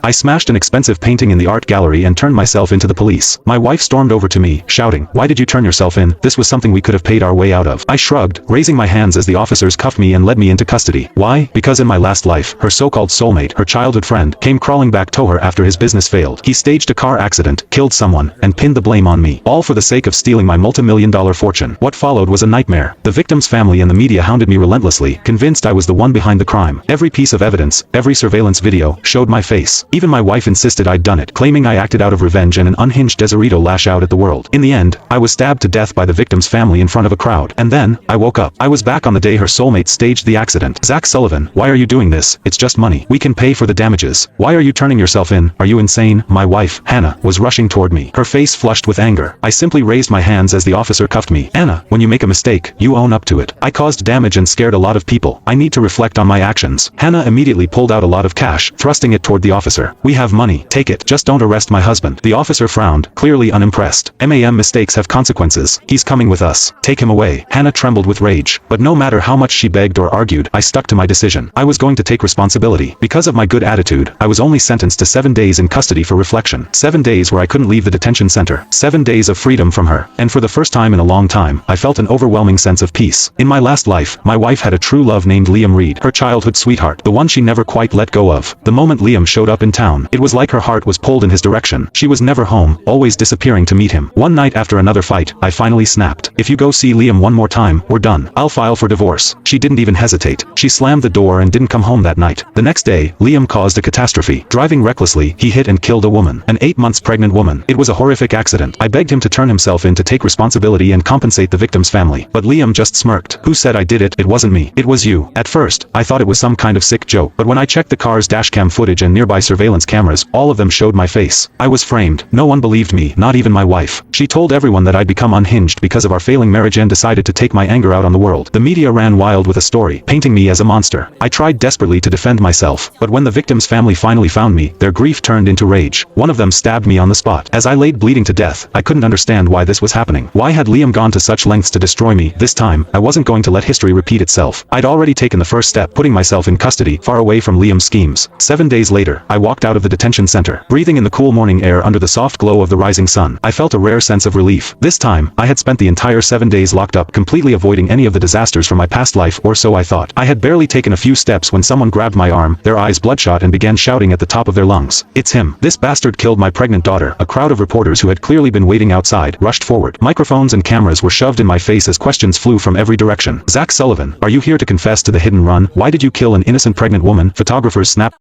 I smashed an expensive painting in the art gallery and turned myself into the police. My wife stormed over to me, shouting, "Why did you turn yourself in? This was something we could have paid our way out of." I shrugged, raising my hands as the officers cuffed me and led me into custody. Why? Because in my last life, her so-called soulmate, her childhood friend, came crawling back to her after his business failed. He staged a car accident, killed someone, and pinned the blame on me. All for the sake of stealing my multi-million-dollar fortune. What followed was a nightmare. The victim's family and the media hounded me relentlessly, convinced I was the one behind the crime. Every piece of evidence, every surveillance video, showed my face. Even my wife insisted I'd done it, claiming I acted out of revenge and an unhinged Desirito lash out at the world. In the end, I was stabbed to death by the victim's family in front of a crowd. And then, I woke up. I was back on the day her soulmate staged the accident. "Zach Sullivan, why are you doing this? It's just money. We can pay for the damages. Why are you turning yourself in? Are you insane?" My wife, Hannah, was rushing toward me, her face flushed with anger. I simply raised my hands as the officer cuffed me. "Anna, when you make a mistake, you own up to it. I caused damage and scared a lot of people. I need to reflect on my actions." Hannah immediately pulled out a lot of cash, thrusting it toward the officer. "We have money. Take it. Just don't arrest my husband." The officer frowned, clearly unimpressed. Mistakes have consequences. He's coming with us. Take him away." Hannah trembled with rage. But no matter how much she begged or argued, I stuck to my decision. I was going to take responsibility. Because of my good attitude, I was only sentenced to 7 days in custody for reflection. 7 days where I couldn't leave the detention center. 7 days of freedom from her. And for the first time in a long time, I felt an overwhelming sense of peace. In my last life, my wife had a true love named Liam Reed, her childhood sweetheart, the one she never quite let go of. The moment Liam showed up in town, it was like her heart was pulled in his direction. She was never home, always disappearing to meet him. One night after another fight, I finally snapped. "If you go see Liam one more time, we're done. I'll file for divorce." She didn't even hesitate. She slammed the door and didn't come home that night. The next day, Liam caused a catastrophe. Driving recklessly, he hit and killed a woman, an 8 months pregnant woman. It was a horrific accident. I begged him to turn himself in to take responsibility and compensate the victim's family. But Liam just smirked. "Who said I did it? It wasn't me. It was you." At first, I thought it was some kind of sick joke. But when I checked the car's dashcam footage and nearby surveillance cameras, all of them showed my face. I was framed. No one believed me, not even my wife. She told everyone that I'd become unhinged because of our failing marriage and decided to take my anger out on the world. The media ran wild with a story, painting me as a monster. I tried desperately to defend myself, but when the victim's family finally found me, their grief turned into rage. One of them stabbed me on the spot. As I laid bleeding to death, I couldn't understand why this was happening. Why had Liam gone to such lengths to destroy me? This time, I wasn't going to let history repeat itself. I'd already taken the first step, putting myself in custody, far away from Liam's schemes. 7 days later, I walked out of the detention center, breathing in the cool morning air under the soft glow of the rising sun. I felt a rare sense of relief. This time, I had spent the entire 7 days locked up, completely avoiding any of the disasters from my past life, or so I thought. I had barely taken a few steps when someone grabbed my arm, their eyes bloodshot, and began shouting at the top of their lungs, "It's him! This bastard killed my pregnant daughter!" A crowd of reporters who had clearly been waiting outside rushed forward. Microphones and cameras were shoved in my face as questions flew from every direction. "Zach Sullivan, are you here to confess to the hit and run? Why did you kill an innocent pregnant woman?" Photographers snapped